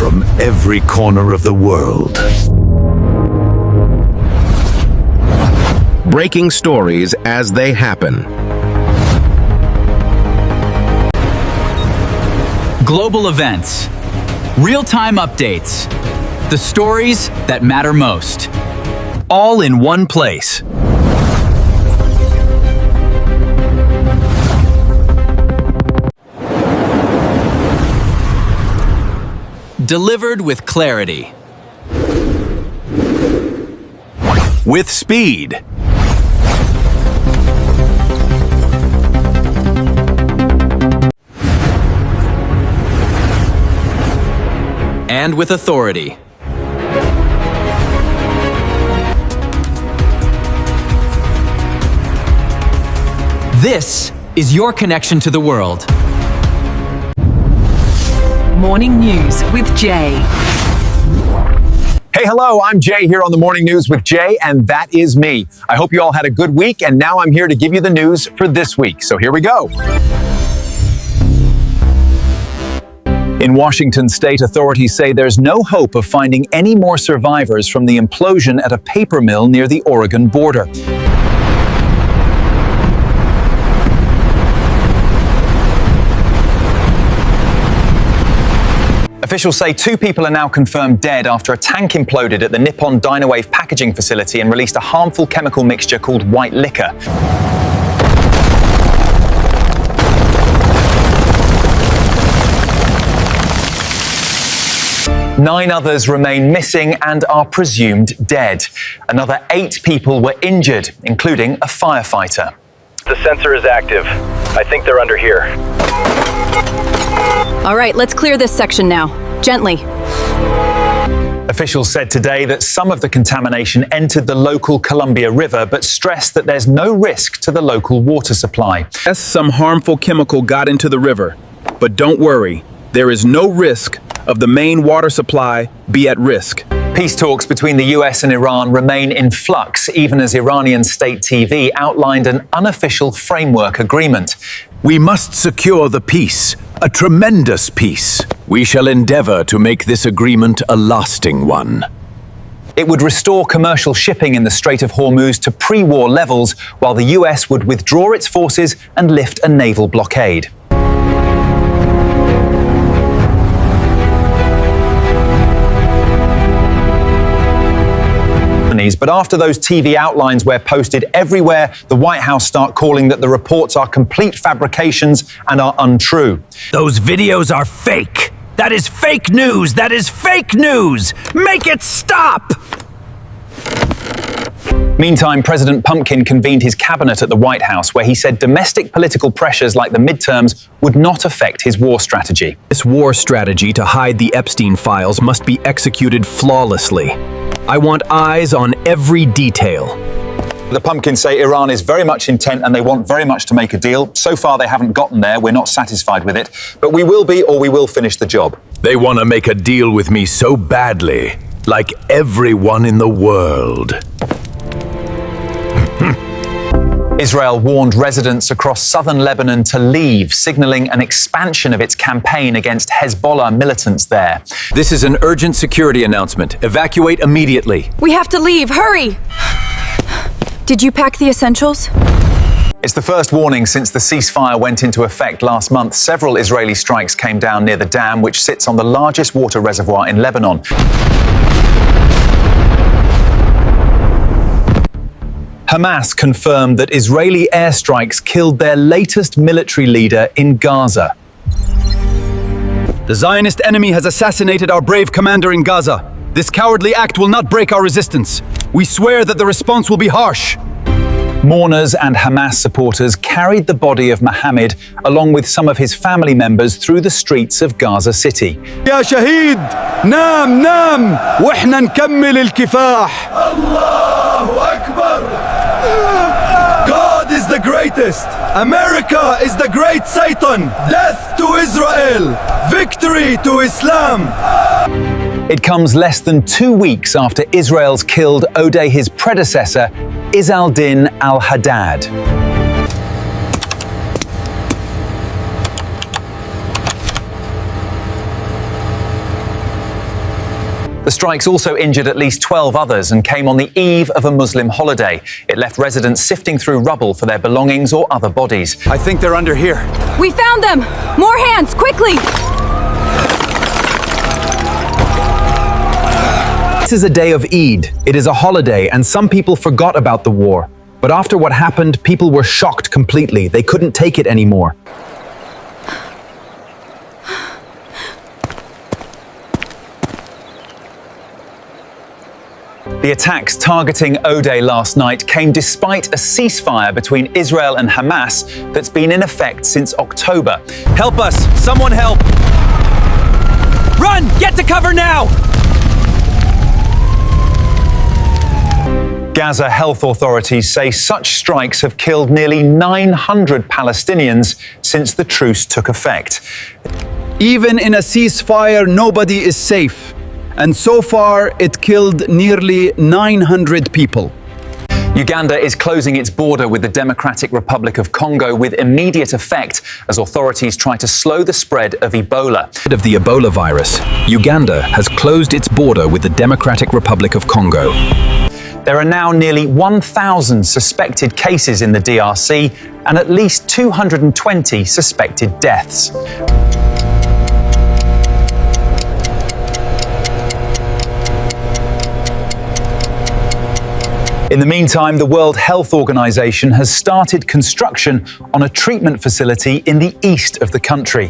from every corner of the world. Breaking stories as they happen. Global events. Real-time updates. The stories that matter most. All in one place. Delivered with clarity. With speed. And with authority. This is your connection to the world. Morning News with Jay. Hey, hello, I'm Jay here on the Morning News with Jay, and that is me. I hope you all had a good week, and now I'm here to give you the news for this week. So here we go. In Washington state, authorities say there's no hope of finding any more survivors from the implosion at a paper mill near the Oregon border. Officials say 2 people are now confirmed dead after a tank imploded at the Nippon Dynawave packaging facility and released a harmful chemical mixture called white liquor. Nine others remain missing and are presumed dead. Another 8 people were injured, including a firefighter. The sensor is active. I think they're under here. All right, let's clear this section now. Gently. Officials said today that some of the contamination entered the local Columbia River, but stressed that there's no risk to the local water supply. Yes, some harmful chemical got into the river, but don't worry, there is no risk of the main water supply be at risk. Peace talks between the US and Iran remain in flux, even as Iranian state TV outlined an unofficial framework agreement. We must secure the peace, a tremendous peace. We shall endeavor to make this agreement a lasting one. It would restore commercial shipping in the Strait of Hormuz to pre-war levels, while the US would withdraw its forces and lift a naval blockade. But after those TV outlines were posted everywhere, the White House start calling that the reports are complete fabrications and are untrue. Those videos are fake. That is fake news. That is fake news. Make it stop! Meantime, President Pumpkin convened his cabinet at the White House, where he said domestic political pressures like the midterms would not affect his war strategy. This war strategy to hide the Epstein files must be executed flawlessly. I want eyes on every detail. The Pumpkins say Iran is very much intent and they want very much to make a deal. So far, they haven't gotten there. We're not satisfied with it. But we will be, or we will finish the job. They want to make a deal with me so badly, like everyone in the world. Israel warned residents across southern Lebanon to leave, signaling an expansion of its campaign against Hezbollah militants there. This is an urgent security announcement. Evacuate immediately. We have to leave. Hurry! Did you pack the essentials? It's the first warning since the ceasefire went into effect last month. Several Israeli strikes came down near the dam, which sits on the largest water reservoir in Lebanon. Hamas confirmed that Israeli airstrikes killed their latest military leader in Gaza. The Zionist enemy has assassinated our brave commander in Gaza. This cowardly act will not break our resistance. We swear that the response will be harsh. Mourners and Hamas supporters carried the body of Mohammed along with some of his family members through the streets of Gaza City. يا شهيد نام نام واحنا نكمل الكفاح. الله أكبر. God is the greatest. America is the great Satan. Death to Israel. Victory to Islam. It comes less than 2 weeks after Israel's killed Odeh, predecessor, Izz al-Din al-Haddad. The strikes also injured at least 12 others and came on the eve of a Muslim holiday. It left residents sifting through rubble for their belongings or other bodies. I think they're under here. We found them! More hands, quickly! This is a day of Eid. It is a holiday, and some people forgot about the war. But after what happened, people were shocked completely. They couldn't take it anymore. The attacks targeting Odeh last night came despite a ceasefire between Israel and Hamas that's been in effect since October. Help us! Someone help! Run! Get to cover now! Gaza health authorities say such strikes have killed nearly 900 Palestinians since the truce took effect. Even in a ceasefire, nobody is safe. And so far, it killed nearly 900 people. Uganda is closing its border with the Democratic Republic of Congo with immediate effect as authorities try to slow the spread of Ebola. Of the Ebola virus, Uganda has closed its border with the Democratic Republic of Congo. There are now nearly 1,000 suspected cases in the DRC and at least 220 suspected deaths. In the meantime, the World Health Organization has started construction on a treatment facility in the east of the country.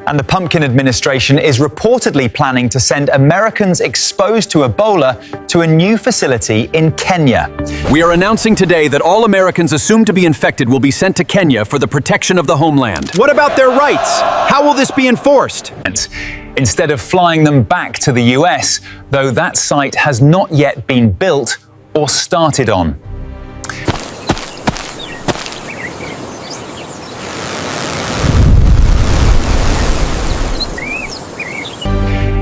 And the Pumpkin administration is reportedly planning to send Americans exposed to Ebola to a new facility in Kenya. We are announcing today that all Americans assumed to be infected will be sent to Kenya for the protection of the homeland. What about their rights? How will this be enforced? Instead of flying them back to the US, though that site has not yet been built or started on.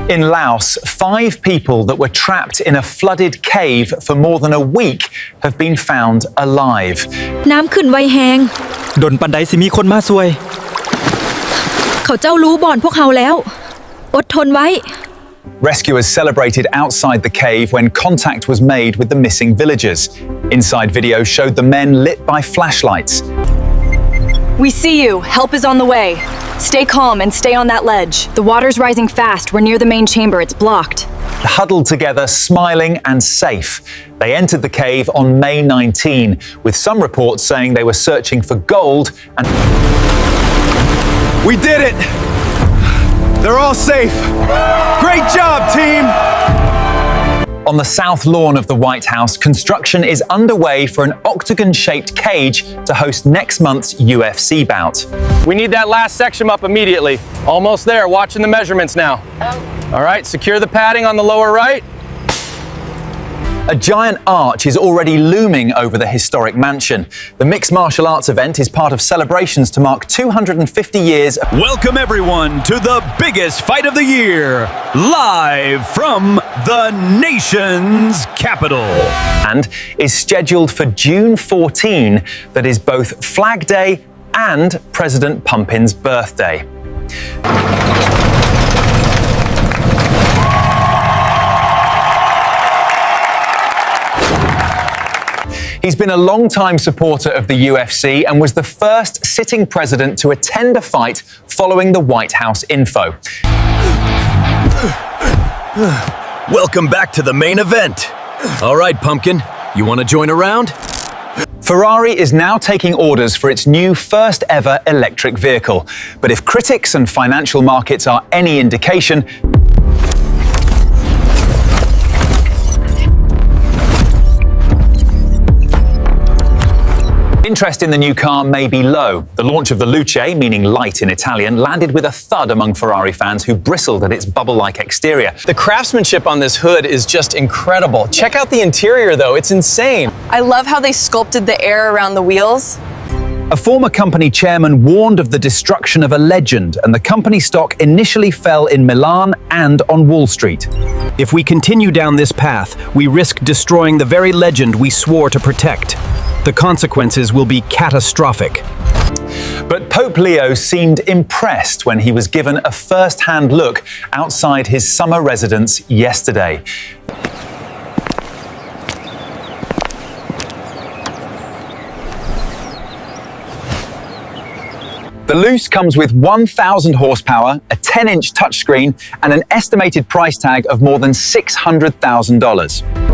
In Laos, 5 people that were trapped in a flooded cave for more than a week have been found alive. น้ำขึ้นไวแหงดนปันใดสิมีคนมาซวยเขาเจ้ารู้บ่อนพวกเขาแล้วอดทนไว้ Rescuers celebrated outside the cave when contact was made with the missing villagers. Inside video showed the men lit by flashlights. We see you. Help is on the way. Stay calm and stay on that ledge. The water's rising fast. We're near the main chamber. It's blocked. Huddled together, smiling and safe. They entered the cave on May 19, with some reports saying they were searching for gold and... We did it! They're all safe! Great job, team! On the south lawn of the White House, construction is underway for an octagon-shaped cage to host next month's UFC bout. We need that last section up immediately. Almost there, watching the measurements now. All right, secure the padding on the lower right. A giant arch is already looming over the historic mansion. The mixed martial arts event is part of celebrations to mark 250 years. Welcome everyone to the biggest fight of the year, live from the nation's capital. And is scheduled for June 14, that is both Flag Day and President Pumpkin's birthday. He's been a long-time supporter of the UFC and was the first sitting president to attend a fight following the White House info. Welcome back to the main event. All right, Pumpkin, you want to join a round? Ferrari is now taking orders for its new first-ever electric vehicle. But if critics and financial markets are any indication, interest in the new car may be low. The launch of the Luce, meaning light in Italian, landed with a thud among Ferrari fans who bristled at its bubble-like exterior. The craftsmanship on this hood is just incredible. Check out the interior, though. It's insane. I love how they sculpted the air around the wheels. A former company chairman warned of the destruction of a legend, and the company stock initially fell in Milan and on Wall Street. If we continue down this path, we risk destroying the very legend we swore to protect. The consequences will be catastrophic. But Pope Leo seemed impressed when he was given a first-hand look outside his summer residence yesterday. The Luce comes with 1,000 horsepower, a 10-inch touchscreen, and an estimated price tag of more than $600,000.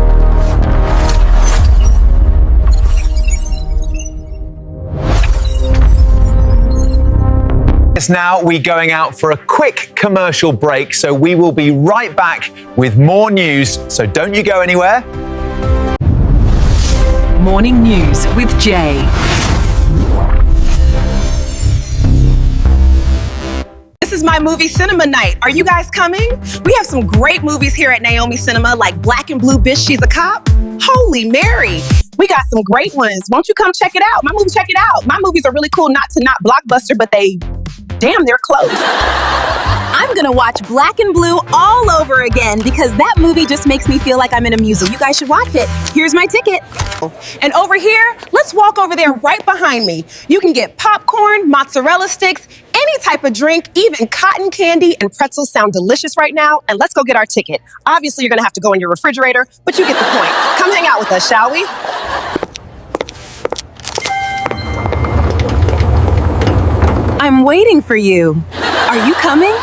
Now we're going out for a quick commercial break, so we will be right back with more news, so don't you go anywhere. Morning News with Jay. This is my movie cinema night. Are you guys coming? We have some great movies here at Naomi Cinema, like Black and Blue Bitch, She's a Cop. Holy Mary. We got some great ones. Won't you come check it out? Check it out. My movies are really cool, not blockbuster, but they're close. I'm gonna watch Black and Blue all over again because that movie just makes me feel like I'm in a musical. You guys should watch it. Here's my ticket. And over here, let's walk over there right behind me. You can get popcorn, mozzarella sticks, any type of drink, even cotton candy and pretzels sound delicious right now. And let's go get our ticket. Obviously, you're gonna have to go in your refrigerator, but you get the point. Come hang out with us, shall we? I'm waiting for you. Are you coming?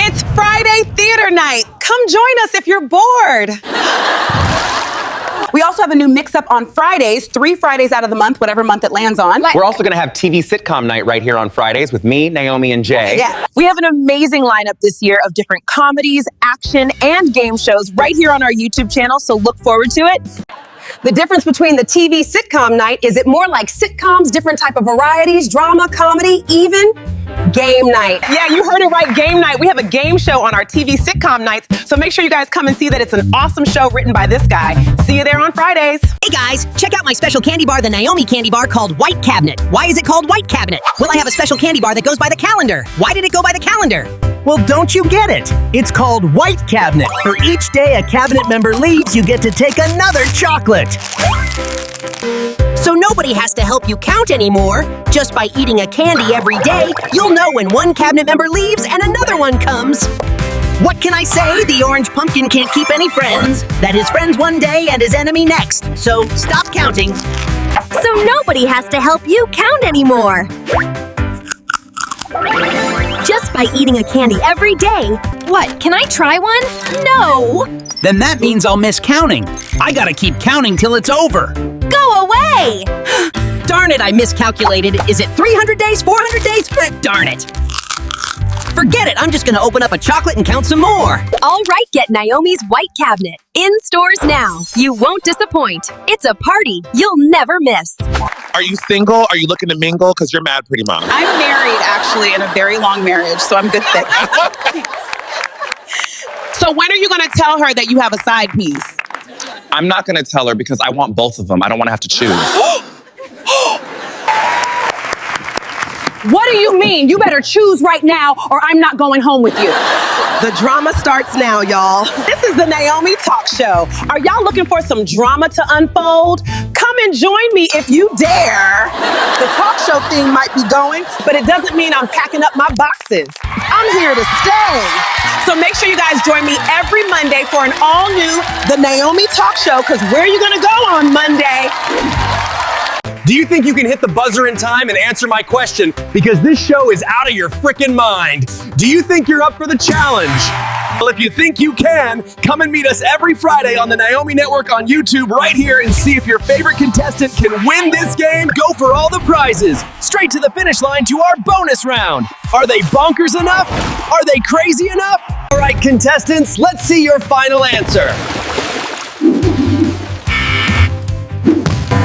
It's Friday theater night. Come join us if you're bored. We also have a new mix-up on Fridays, 3 Fridays out of the month, whatever month it lands on. We're also going to have TV sitcom night right here on Fridays with me, Naomi, and Jay. Yeah. We have an amazing lineup this year of different comedies, action, and game shows right here on our YouTube channel, so look forward to it. The difference between the TV sitcom night is it more like sitcoms, different type of varieties, drama, comedy, even game night. Yeah, you heard it right, game night. We have a game show on our TV sitcom nights, so make sure you guys come and see that it's an awesome show written by this guy. See you there on Fridays. Hey guys, check out my special candy bar, the Naomi candy bar called White Cabinet. Why is it called White Cabinet? Well, I have a special candy bar that goes by the calendar. Why did it go by the calendar? Well, don't you get it? It's called White Cabinet. For each day a cabinet member leaves, you get to take another chocolate. So nobody has to help you count anymore. Just by eating a candy every day, you'll know when one cabinet member leaves and another one comes. What can I say? The orange pumpkin can't keep any friends. That his friends one day and his enemy next. So stop counting. So nobody has to help you count anymore. Just by eating a candy every day. What, can I try one? No! Then that means I'll miss counting. I gotta keep counting till it's over. Go away! Darn it, I miscalculated. Is it 300 days, 400 days? Darn it. Forget it, I'm just gonna open up a chocolate and count some more. All right, get Naomi's White Cabinet. In stores now. You won't disappoint. It's a party you'll never miss. Are you single? Are you looking to mingle? Because you're mad, pretty mom. I'm married, actually, in a very long marriage, so I'm good fit. So when are you gonna tell her that you have a side piece? I'm not going to tell her because I want both of them. I don't want to have to choose. What do you mean? You better choose right now or I'm not going home with you. The drama starts now, y'all. This is the Naomi Talk Show. Are y'all looking for some drama to unfold? Come and join me if you dare. The talk show theme might be going, but it doesn't mean I'm packing up my boxes. I'm here to stay. So make sure you guys join me every Monday for an all-new The Naomi Talk Show, because where are you gonna go on Monday? Do you think you can hit the buzzer in time and answer my question? Because this show is out of your frickin' mind. Do you think you're up for the challenge? Well, if you think you can, come and meet us every Friday on the Naomi Network on YouTube right here and see if your favorite contestant can win this game. Go for all the prizes. Straight to the finish line to our bonus round. Are they bonkers enough? Are they crazy enough? All right, contestants, let's see your final answer.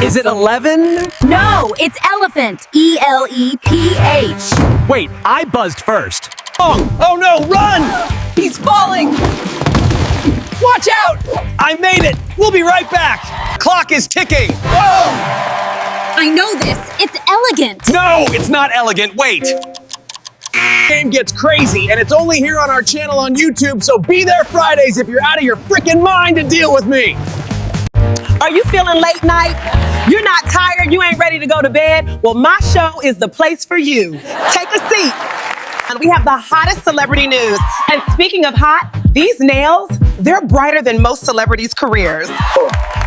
Is it 11? No, it's elephant. E-L-E-P-H. Wait, I buzzed first. Oh no, run! He's falling. Watch out! I made it. We'll be right back. Clock is ticking. Whoa! I know this. It's elegant. No, it's not elegant. Wait. Game gets crazy, and it's only here on our channel on YouTube, so be there Fridays if you're out of your frickin' mind to deal with me. Are you feeling late night? You're not tired? You ain't ready to go to bed? Well, my show is the place for you. Take a seat. And we have the hottest celebrity news. And speaking of hot, these nails, they're brighter than most celebrities' careers.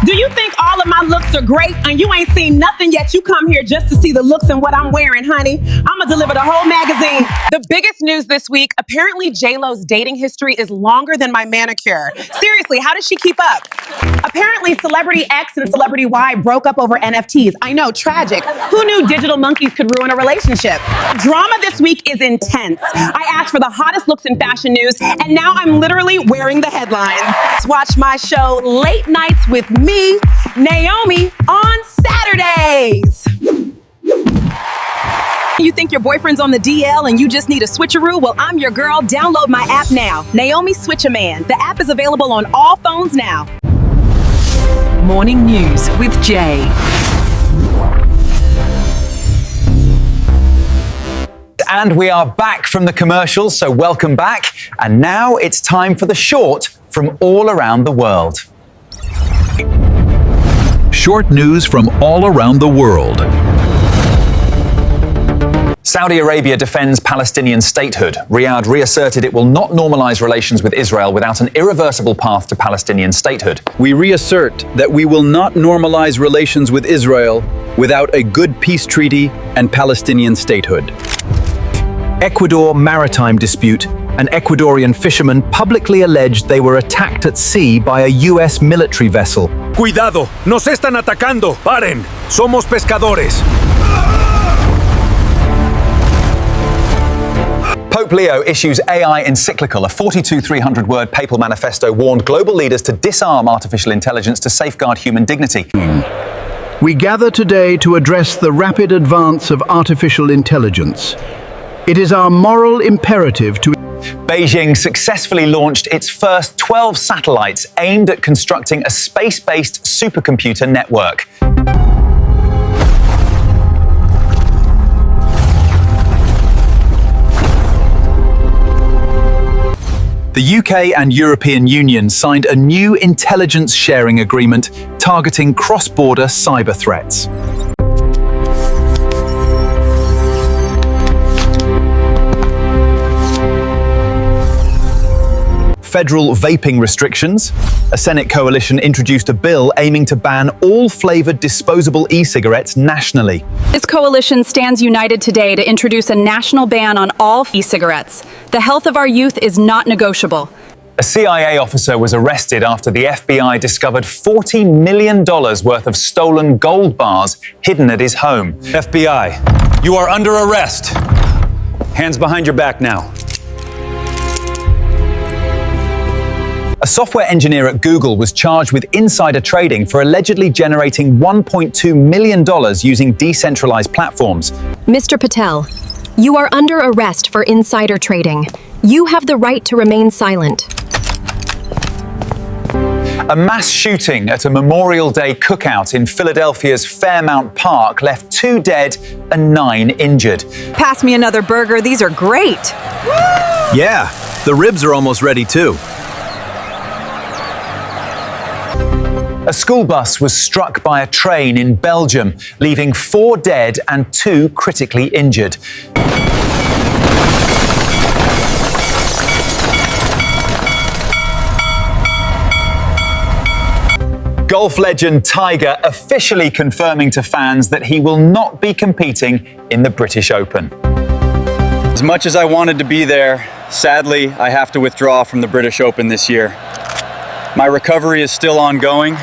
Do you think all of my looks are great and you ain't seen nothing yet? You come here just to see the looks and what I'm wearing, honey. I'm gonna deliver the whole magazine. The biggest news this week, apparently J-Lo's dating history is longer than my manicure. Seriously, how does she keep up? Apparently Celebrity X and Celebrity Y broke up over NFTs. I know, tragic. Who knew digital monkeys could ruin a relationship? Drama this week is intense. I asked for the hottest looks in fashion news and now I'm literally wearing the headlines. Watch my show Late Nights with me, Naomi, on Saturdays. You think your boyfriend's on the DL and you just need a switcheroo? Well, I'm your girl. Download my app now. Naomi Switch-A-Man. The app is available on all phones now. Morning News with Jay. And we are back from the commercials, so welcome back. And now it's time for the short from all around the world. Short news from all around the world. Saudi Arabia defends Palestinian statehood. Riyadh reasserted it will not normalize relations with Israel without an irreversible path to Palestinian statehood. We reassert that we will not normalize relations with Israel without a good peace treaty and Palestinian statehood. Ecuador maritime dispute. An Ecuadorian fisherman publicly alleged they were attacked at sea by a U.S. military vessel. Cuidado, nos están atacando. Paren, somos pescadores. Pope Leo issues AI encyclical. A 300-word papal manifesto warned global leaders to disarm artificial intelligence to safeguard human dignity. We gather today to address the rapid advance of artificial intelligence. It is our moral imperative to... Beijing successfully launched its first 12 satellites aimed at constructing a space-based supercomputer network. The UK and European Union signed a new intelligence sharing agreement targeting cross-border cyber threats. Federal vaping restrictions. A Senate coalition introduced a bill aiming to ban all flavored disposable e-cigarettes nationally. This coalition stands united today to introduce a national ban on all e-cigarettes. The health of our youth is not negotiable. A CIA officer was arrested after the FBI discovered $40 million worth of stolen gold bars hidden at his home. FBI, you are under arrest. Hands behind your back now. A software engineer at Google was charged with insider trading for allegedly generating $1.2 million using decentralized platforms. Mr. Patel, you are under arrest for insider trading. You have the right to remain silent. A mass shooting at a Memorial Day cookout in Philadelphia's Fairmount Park left 2 dead and 9 injured. Pass me another burger. These are great. Yeah, the ribs are almost ready too. A school bus was struck by a train in Belgium, leaving 4 dead and 2 critically injured. Golf legend Tiger officially confirming to fans that he will not be competing in the British Open. As much as I wanted to be there, sadly, I have to withdraw from the British Open this year. My recovery is still ongoing.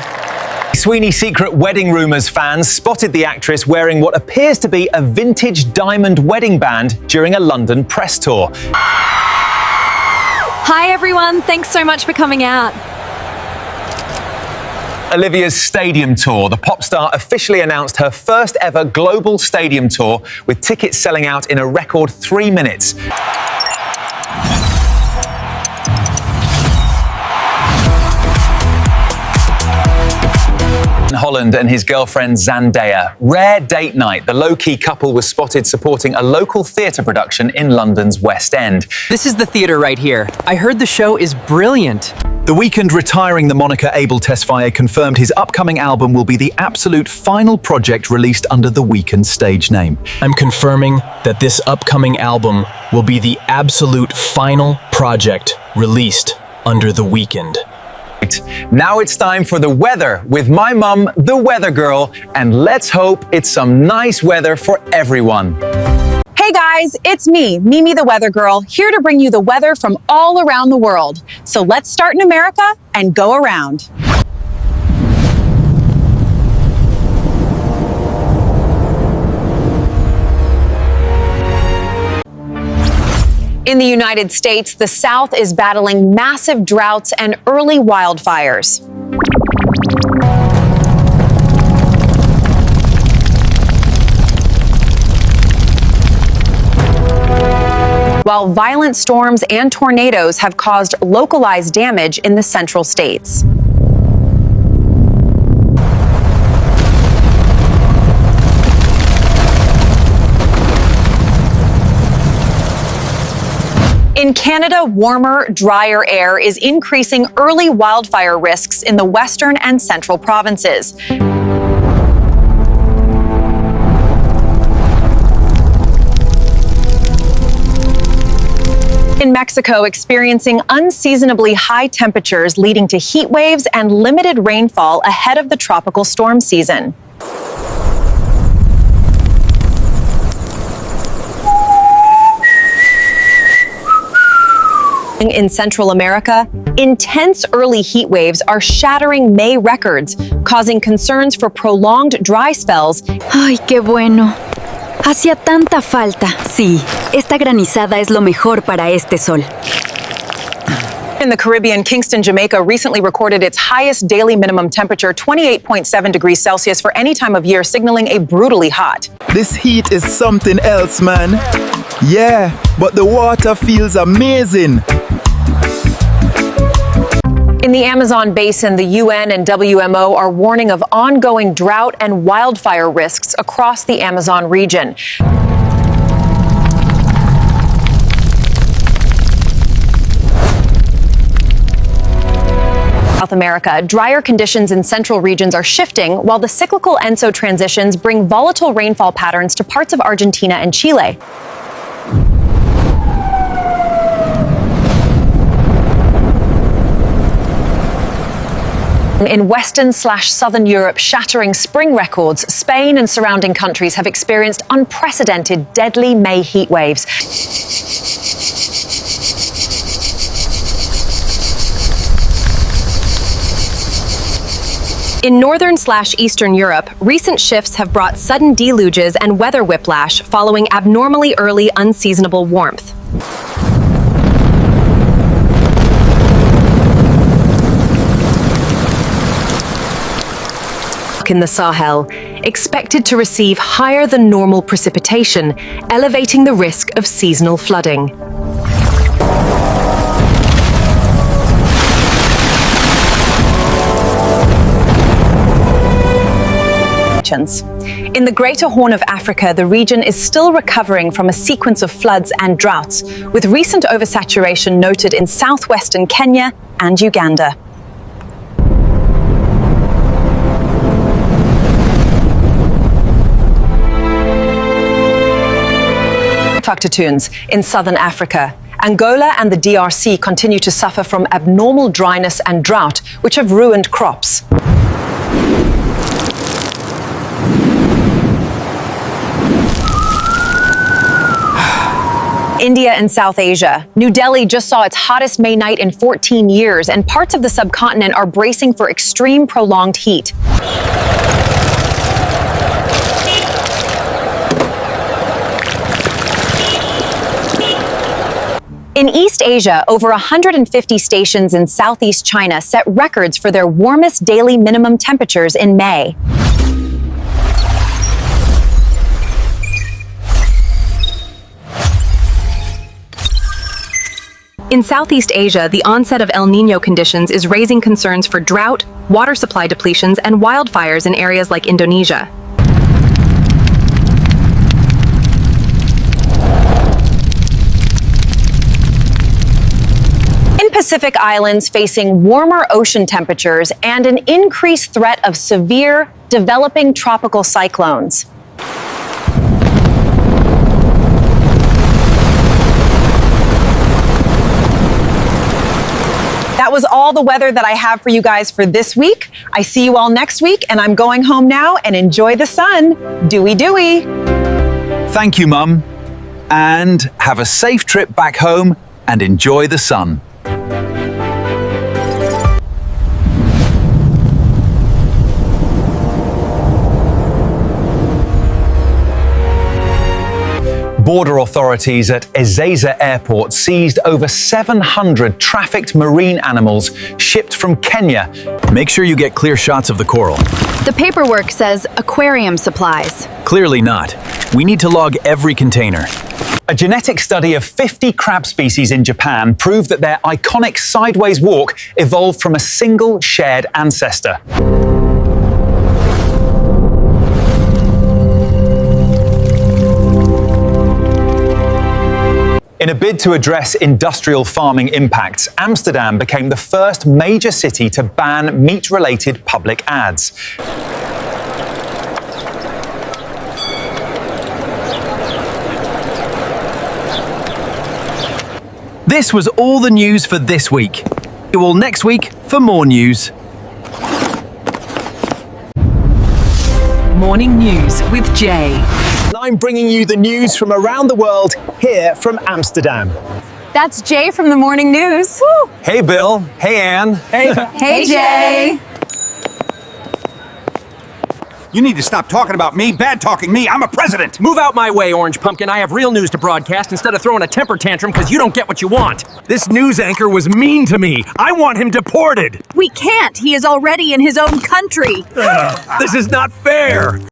Sweeney Secret Wedding Rumours fans spotted the actress wearing what appears to be a vintage diamond wedding band during a London press tour. Hi everyone, thanks so much for coming out. Olivia's stadium tour. The pop star officially announced her first ever global stadium tour, with tickets selling out in a record 3 minutes. Holland and his girlfriend Zendaya. Rare date night. The low-key couple was spotted supporting a local theatre production in London's West End. This is the theater right here. I heard the show is brilliant. The Weeknd retiring the moniker Abel Tesfaye confirmed his upcoming album will be the absolute final project released under the Weeknd stage name. I'm confirming that this upcoming album will be the absolute final project released under the Weeknd. Now it's time for the weather with my mum, the weather girl, and let's hope it's some nice weather for everyone. Hey guys, it's me, Mimi the Weather Girl, here to bring you the weather from all around the world. So let's start in America and go around. In the United States, the South is battling massive droughts and early wildfires. While violent storms and tornadoes have caused localized damage in the central states. In Canada, warmer, drier air is increasing early wildfire risks in the western and central provinces. In Mexico, experiencing unseasonably high temperatures leading to heat waves and limited rainfall ahead of the tropical storm season. In Central America, intense early heat waves are shattering May records, causing concerns for prolonged dry spells. Ay, qué bueno. Hacía tanta falta. Sí, esta granizada es lo mejor para este sol. In the Caribbean, Kingston, Jamaica recently recorded its highest daily minimum temperature, 28.7 degrees Celsius for any time of year, signaling a brutally hot. This heat is something else, man. Yeah, but the water feels amazing. In the Amazon basin, the UN and WMO are warning of ongoing drought and wildfire risks across the Amazon region. South America, drier conditions in central regions are shifting, while the cyclical ENSO transitions bring volatile rainfall patterns to parts of Argentina and Chile. In Western/Southern Europe, shattering spring records, Spain and surrounding countries have experienced unprecedented deadly May heat waves. In Northern/Eastern Europe, recent shifts have brought sudden deluges and weather whiplash following abnormally early unseasonable warmth. In the Sahel, expected to receive higher than normal precipitation, elevating the risk of seasonal flooding. In the Greater Horn of Africa, the region is still recovering from a sequence of floods and droughts, with recent oversaturation noted in southwestern Kenya and Uganda. Tunes in southern Africa. Angola and the DRC continue to suffer from abnormal dryness and drought, which have ruined crops. India and South Asia. New Delhi just saw its hottest May night in 14 years, and parts of the subcontinent are bracing for extreme prolonged heat. In East Asia, over 150 stations in Southeast China set records for their warmest daily minimum temperatures in May. In Southeast Asia, the onset of El Niño conditions is raising concerns for drought, water supply depletions, and wildfires in areas like Indonesia. Pacific islands facing warmer ocean temperatures and an increased threat of severe developing tropical cyclones. That was all the weather that I have for you guys for this week. I see you all next week, and I'm going home now, and enjoy the sun. Dooey dooey. Thank you, Mum. And have a safe trip back home and enjoy the sun. Border authorities at Ezeiza Airport seized over 700 trafficked marine animals shipped from Kenya. Make sure you get clear shots of the coral. The paperwork says aquarium supplies. Clearly not. We need to log every container. A genetic study of 50 crab species in Japan proved that their iconic sideways walk evolved from a single shared ancestor. In a bid to address industrial farming impacts, Amsterdam became the first major city to ban meat-related public ads. This was all the news for this week. See you all next week for more news. Morning News with Jay. I'm bringing you the news from around the world here from Amsterdam. That's Jay from the Morning News. Woo. Hey, Bill. Hey, Anne. Hey, Jay. You need to stop talking about me, bad-talking me. I'm a president. Move out my way, Orange Pumpkin. I have real news to broadcast instead of throwing a temper tantrum because you don't get what you want. This news anchor was mean to me. I want him deported. We can't. He is already in his own country. This is not fair.